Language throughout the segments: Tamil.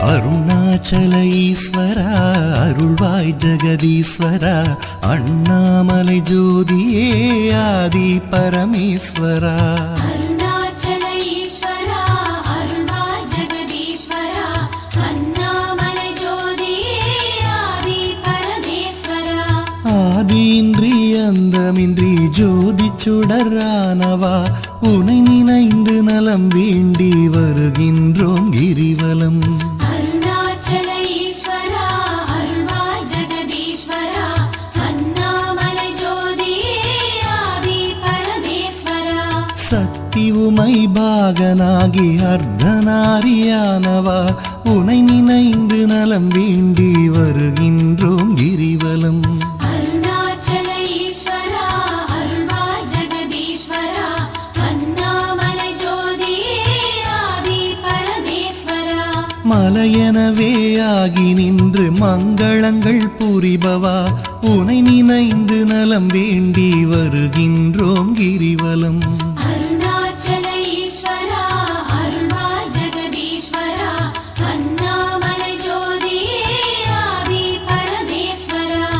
அருணாச்சல ஈஸ்வரா அருள்வாய் ஜெகதீஸ்வரா அண்ணாமலை ஜோதியே ஆதி பரமேஸ்வரா அருணாச்சல ஈஸ்வரா அருள்வாய் ஜெகதீஸ்வரா அண்ணாமலை ஜோதியே ஆதி பரமேஸ்வரா ஆதியின்றி அந்தமின்றி ஜோதி சுடரானவா உனை நினைந்து நலம் வேண்டி வருகின்றோம் கிரிவலம் அருணாச்சல ஈஸ்வரா அருள்வாய் ஜெகதீஸ்வரா அண்ணாமலை ஜோதியே ஆதி பரமேஸ்வரா சக்தி உமை பாகனாகி அர்த்தநாரியானவா உனை நினைந்து நலம் வேண்டி வருகின்றோம் கிரிவலம் அருணாச்சல ஈஸ்வரா அருள்வாய் ஜெகதீஸ்வரா அண்ணாமலை ஜோதியே ஆதி பரமேஸ்வரா மலையெனவே ஆகி நின்று மங்களங்கள் புரிபவா உனை நினைந்து நலம் வேண்டி வருகின்றோம் கிரிவலம் அருணாச்சல ஈஸ்வரா அருள்வாய் ஜெகதீஸ்வரா அண்ணாமலை ஜோதியே ஆதி பரமேஸ்வரா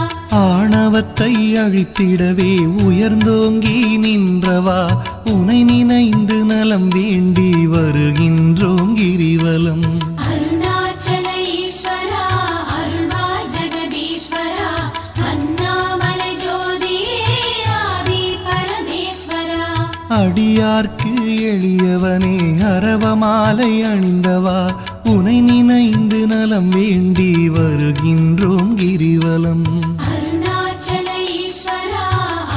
ஆணவத்தை அழித்திடவே உயர்ந்தோங்கி நின்றவா உனை நினைந்து நலம் வேண்டி வருகின்றோம் கிரிவலம் அருணாச்சல ஈஸ்வரா அருள்வாய் ஜெகதீஸ்வரா அண்ணாமலை ஜோதியே ஆதி பரமேஸ்வரா அடியார்க்கு எளியவனே அரவமாலை அணிந்தவா உனை நினைந்து நலம் வேண்டி வருகின்றோம் கிரிவலம் அருணாச்சல ஈஸ்வரா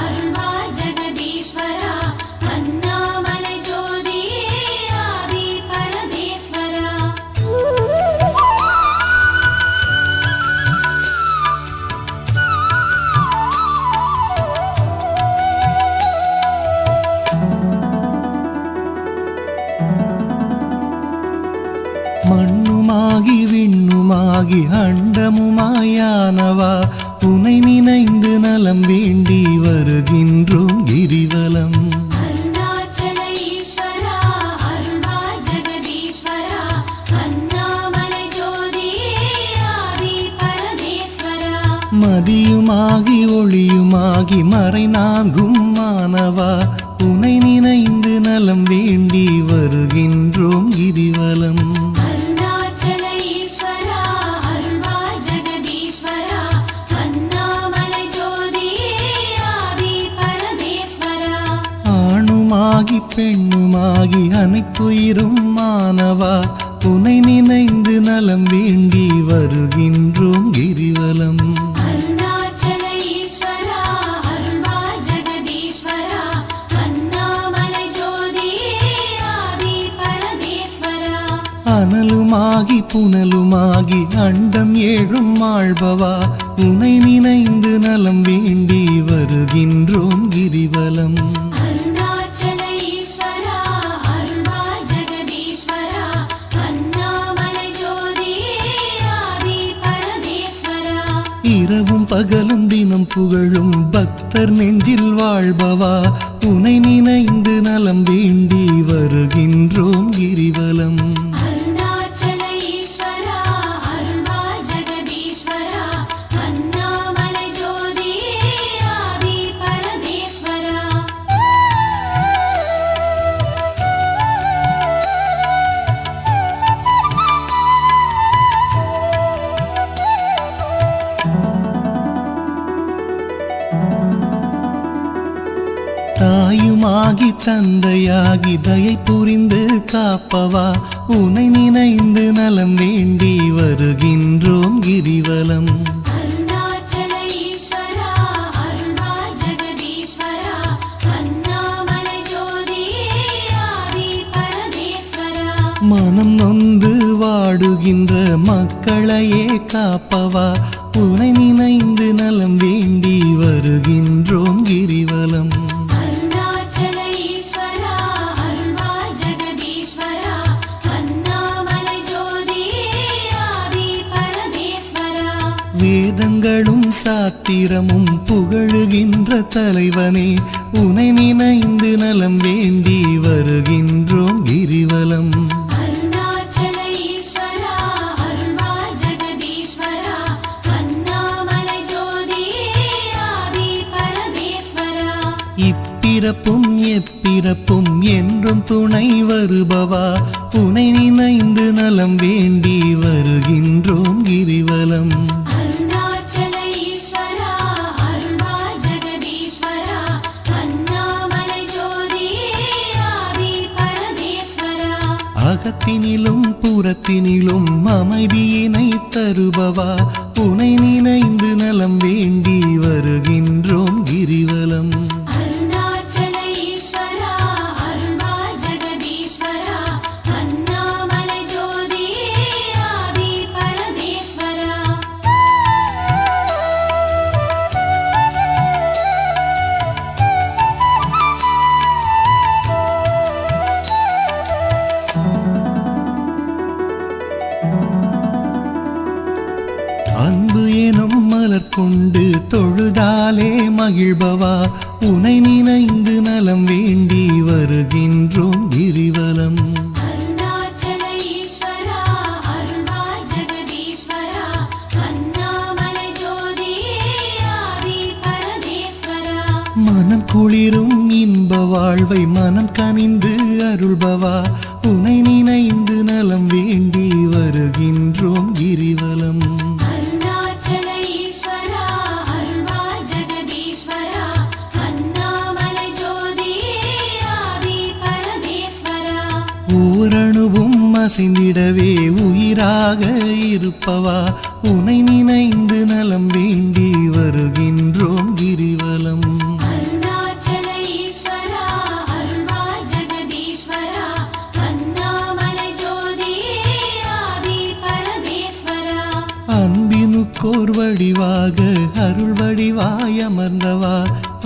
அருள்வாய் ஜெகதீஸ்வரா அண்ணாமலை ஜோதியே ஆதி பரமேஸ்வரா மண்ணுமாகி விண்ணுமாகி அண்டமுமாயானவா உனை நினைந்து நலம் வேண்டி வருகின்றோம் கிரிவலம் அருணாச்சல ஈஸ்வரா அருள்வாய் ஜெகதீஸ்வரா அண்ணாமலை ஜோதியே ஆதி பரமேஸ்வரா மதியுமாகி ஒளியுமாகி மறைநான்கும் மானவா உனை நினைந்து நலம் வேண்டி வருகின்றோம் கிரிவலம் அருணாச்சல ஈஸ்வரா அருள்வாய் ஜெகதீஸ்வரா அண்ணாமலை ஜோதியே ஆதி பரமேஸ்வரா ஆணுமாகி பெண்ணுமாகி அனைத்துயிரும் மானவா உனை நினைந்து நலம் வேண்டி வருகின்றோம் கிரிவலம் அருணாச்சல ஈஸ்வரா அருள்வாய் ஜெகதீஸ்வரா அண்ணாமலை ஜோதியே ஆதி பரமேஸ்வரா அனலுமாகி புனலுமாகி அண்டம் ஏழும் ஆள்பவா உனை நினைந்து நலம் வேண்டி வருகின்றோம் கிரிவலம் அருணாச்சல ஈஸ்வரா அருள்வாய் ஜெகதீஸ்வரா அண்ணாமலை ஜோதியே ஆதி பரமேஸ்வரா இரவும் பகலும் தினம் புகழும் பக்தர் நெஞ்சில் வாழ்பவா உனை நினைந்து நலம் வேண்டி வருகின்றோம் கிரிவலம் அருணாச்சல ஈஸ்வரா அருள்வாய் ஜெகதீஸ்வரா அண்ணாமலை ஜோதியே ஆதி பரமேஸ்வரா தாயுமாகி தந்தையாகி தயை புரிந்து காப்பவா உனை நினைந்து நலம் வேண்டி வருகின்றோம் கிரிவலம் அருணாச்சல ஈஸ்வரா அருள்வாய் ஜெகதீஸ்வரா அண்ணாமலை ஜோதியே ஆதி பரமேஸ்வரா மனம் நொந்து வாடுகின்ற மக்களையே காப்பவா உனை நினைந்து நலம் வேண்டி வருகின்றோம் கிரிவலம் அருணாச்சல ஈஸ்வரா அருள்வாய் ஜெகதீஸ்வரா அண்ணாமலை ஜோதியே ஆதி பரமேஸ்வரா வேதங்களும் சாத்திரமும் புகழுகின்ற தலைவனே உனை நினைந்து நலம் வேண்டி வருகின்றோம் கிரிவலம் அருணாச்சல ஈஸ்வரா அருள்வாய் இப்பிறப்பும் எப்பிறப்பும் என்றும் துணை வருபவா உனை நினைந்து நலம் வேண்டி வருகின்றோம் கிரிவலம். அருணாச்சல ஈஸ்வரா அருள்வா ஜெகதீஸ்வரா அண்ணாமலை ஜோதியே ஆதி பரமேஸ்வரா. அகத்தினிலும் புறத்தினிலும் அமைதியினை தருபவா உனை நினைந்து நலம் வேண்டி வருகின்றோம் கிரிவலம். அருணாச்சல ஈஸ்வரா அருள்வா ஜெகதீஸ்வரா அண்ணாமலை ஜோதியே ஆதி பரமேஸ்வரா. அன்பு எனும் மலர் கொண்டு தொழுதாலே மகிழ்பவா உனை நினைந்து நலம் வேண்டி வருகின்றோம் கிரிவலம். அருணாச்சல ஈஸ்வரா அருள்வா ஜெகதீஸ்வரா அண்ணாமலை ஜோதியே ஆதி பரமேஸ்வரா. மனம் குளிரும் இன்ப வாழ்வை மனம் கனிந்து அருள்பவா உனை நினைந்து நலம் வேண்டி வருகின்றோம் கிரிவலம். அருணாச்சல ஈஸ்வரா அருள்வா ஜெகதீஸ்வரா அண்ணாமலை ஜோதியே ஆதி பரமேஸ்வரா. ஓரணுவும் அசைந்திடவே உயிராக இருப்பவா உனை நினைந்து நலம் வேண்டி வருகின்றோம் கிரிவலம். அருணாச்சல ஈஸ்வரா அருள்வா ஜெகதீஸ்வரா அண்ணாமலை ஜோதியே ஆதி பரமேஸ்வரா. அன்பினுக்கோர் வடிவாக அருள் வடிவாய் அமர்ந்தவா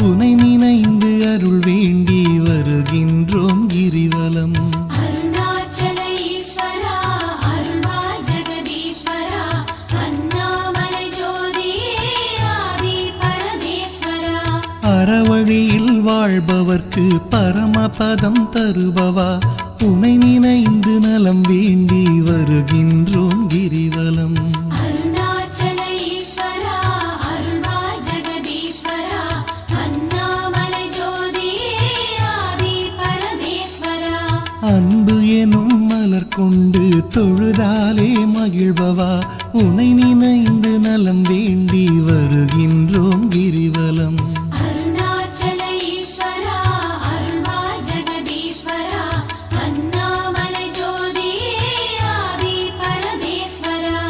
உனை நினைந்து அருள் வேண்டி வருகின்றோம் கிரிவலம். அருணாச்சல ஈஸ்வரா அருள்வா ஜெகதீஸ்வரா அண்ணாமலை ஜோதியே ஆதி பரமேஸ்வரா. அறவழியில் வாழ்பவர்க்கு பரமபதம் தருபவா உனை நினைந்து நலம் வேண்டி வருகின்றோம் கிரிவலம். அருணாச்சல ஈஸ்வரா அருள்வா ஜெகதீஸ்வரா அண்ணாமலை ஜோதியே ஆதி பரமேஸ்வரா. அன்பு எனும் மலர் கொண்டு தொழுதாலே மகிழ்பவா உனை நினைந்து நலம் வேண்டி வருகின்றோம் கிரிவலம். அருணாச்சல ஈஸ்வரா அருள்வா ஜெகதீஸ்வரா அண்ணாமலை ஜோதியே ஆதி பரமேஸ்வரா.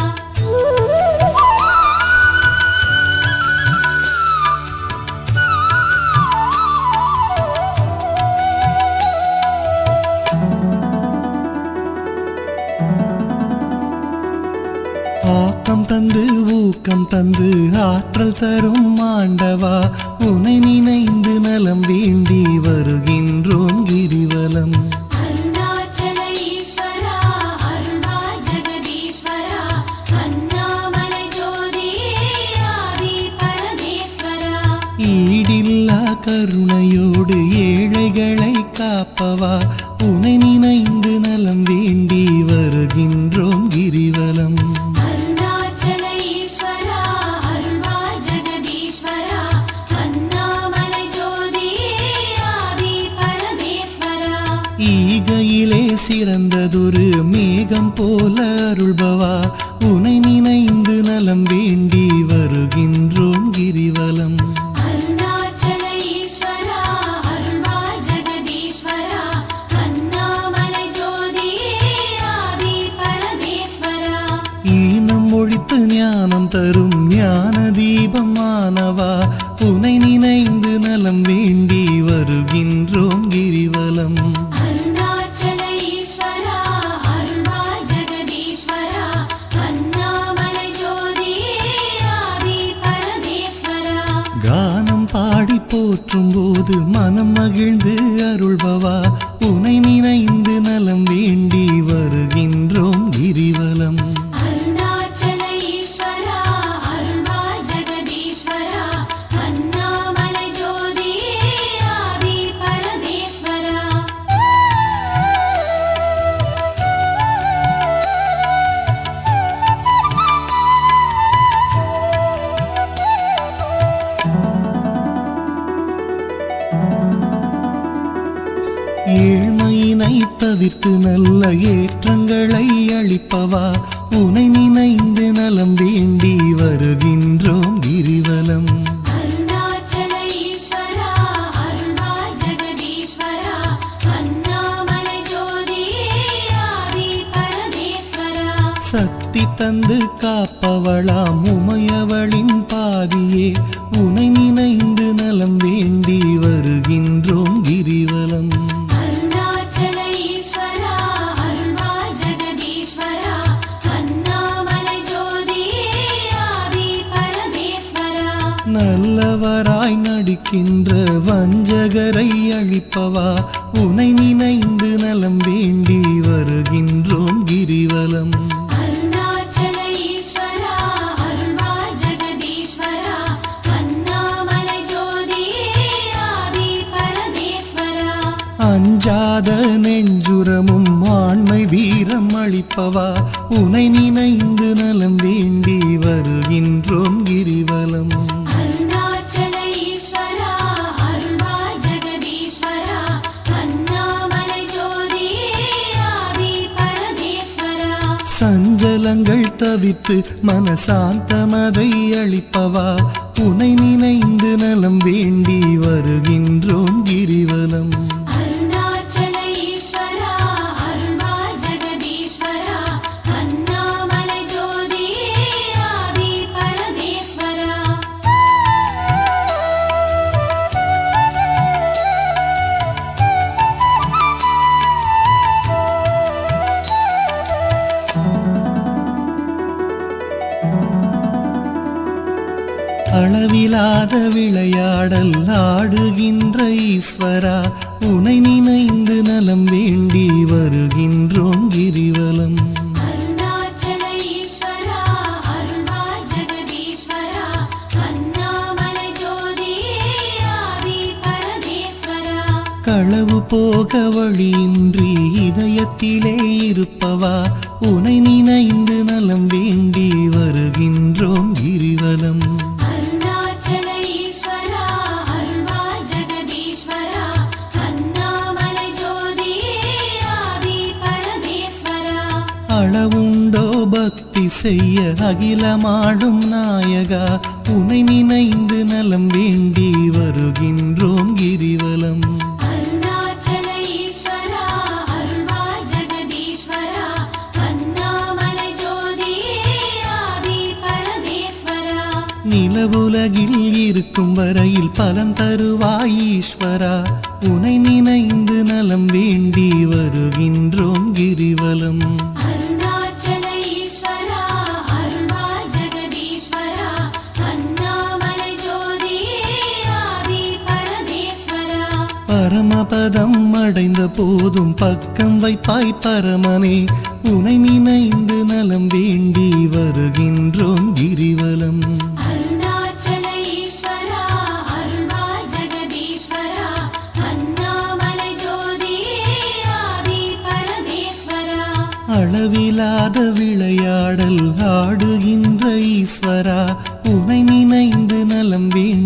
ஆக்கம் தந்து ஊக்கம் தந்து ஆற்றல் தரும் ஆண்டவா உனை நினைந்து நலம் வேண்டி வருகின்றோம் கிரிவலம். அருணாச்சல ஈஸ்வரா அருள்வா ஜெகதீஸ்வரா அண்ணாமலை ஜோதியே ஆதி பரமேஸ்வரா. ஈடில்லா கருணையோடு ஏழைகளை காப்பவா உனை நினைந்து நலம் வேண்டி வருகின்றோம் கிரிவலம். அருணாச்சல ஈஸ்வரா அருள்வா ஜெகதீஸ்வரா அண்ணாமலை ஜோதியே ஆதி பரமேஸ்வரா. ஈகையிலே சிறந்ததொரு மேகம் போல அருள்பவா உனை நினைந்து நலம் வேண்டி வருகின்றோம் கிரிவலம். அருணாச்சல ஈஸ்வரா அருள்வா ஜெகதீஸ்வரா அண்ணாமலை ஜோதியே ஆதி பரமேஸ்வரா. ஈனம் ஒழித்து ஞானம் தரும் ஞான தீபமானவா உனை நினைந்து நலம் வேண்டி வருகின்றோம் கிரிவலம். அருணாச்சல ஈஸ்வரா அருள்வா ஜெகதீஸ்வரா அண்ணாமலை ஜோதியே ஆதி பரமேஸ்வரா. கானம் பாடி போற்றும் போது மனம் மகிழ்ந்து அருள்பவா உனை நினைந்து நலம் வேண்டி வருகின்றோம் கிரிவலம். அருணாச்சல ஈஸ்வரா அருள்வா ஜெகதீஸ்வரா அண்ணாமலை ஜோதியே ஆதி பரமேஸ்வரா. தவிர்த்து நல்ல ஏற்றங்களை அளிப்பவா உனை நினைந்து நலம் வேண்டி வருகின்றோம் கிரிவலம். அருணாச்சல ஈஸ்வரா அருள்வா ஜெகதீஸ்வரா அண்ணாமலை ஜோதியே ஆதி பரமேஸ்வரா. சக்தி தந்து காப்பவளாம் உமையவளின் பாதியே உனை நினைந்து நலம் வேண்டி வருகின்றோம் கிரிவலம். அருணாச்சல ஈஸ்வரா அருள்வா ஜெகதீஸ்வரா அண்ணாமலை ஜோதியே ஆதி பரமேஸ்வரா. நல்லவராய் நடிக்கின்ற வஞ்சகரை அழிப்பவா உனை நினைந்து நலம் வேண்டி வருகின்றோம் கிரிவலம். அருணாச்சல ஈஸ்வரா அருள்வா ஜெகதீஸ்வரா அண்ணாமலை ஜோதியே ஆதி பரமேஸ்வரா. அஞ்சாத நெஞ்சுரமும் ஆண்மை வீரம் அளிப்பவா உனை நினைந்து நலம் வேண்டி வருகின்றோம் கிரிவலம். அருணாச்சல ஈஸ்வரா அருள்வா ஜெகதீஸ்வரா அண்ணாமலை ஜோதியே ஆதி பரமேஸ்வரா. சஞ்சலங்கள் தவித்து மனசாந்தமதை அளிப்பவா உனை நினைந்து நலம் வேண்டி வருகின்றோம் கிரிவலம். அருணாச்சல ஈஸ்வரா அருள்வா ஜெகதீஸ்வரா அண்ணாமலை ஜோதியே ஆதி பரமேஸ்வரா. அளவிலாத விளையாடல் ஆடுகின்ற ஈஸ்வரா உனை நினைந்து நலம் வேண்டி வருகின்றோம் கிரிவலம். அருணாச்சல ஈஸ்வரா அருள்வா ஜெகதீஸ்வரா அண்ணாமலை ஜோதியே ஆதி பரமேஸ்வரா. களவு போக வழியின்றி இதயத்திலே இருப்பவா உனை நினைந்து நலம் வேண்டி வருகின்றோம் கிரிவலம். அருணாச்சல ஈஸ்வரா அருள்வா ஜெகதீஸ்வரா அண்ணாமலை ஜோதியே ஆதி பரமேஸ்வரா. அளவுண்டோ பக்தி செய்ய அகிலமாடும் நாயகா உனை நினைந்து நலம் வேண்டி வருகின்றோம் கிரிவலம். அருணாச்சல ஈஸ்வரா அருள்வா ஜெகதீஸ்வரா அண்ணாமலை ஜோதியே ஆதி பரமேஸ்வரா. நிலவுலகில் இருக்கும் வரையில் பலன் தருவாய் ஈஸ்வரா உனை நினைந்து நலம் வேண்டி வருகின்றோம் கிரிவலம். அருணாச்சல ஈஸ்வரா அருள்வா ஜெகதீஸ்வரா அண்ணாமலை ஜோதியே ஆதி பரமேஸ்வரா. பரமபதம் அடைந்த போதும் பக்கம் வைப்பாய் பரமனே உனை நினைந்து நலம் வேண்டி வருகின்றோம் கிரிவலம். அருணாச்சல ஈஸ்வரா அருள்வா ஜெகதீஸ்வரா அண்ணாமலை ஜோதியே ஆதி பரமேஸ்வரா. அளவிலாத விளையாடல் ஆடுகின்ற ஈஸ்வரா உனை நினைந்து நலம் வேண்டி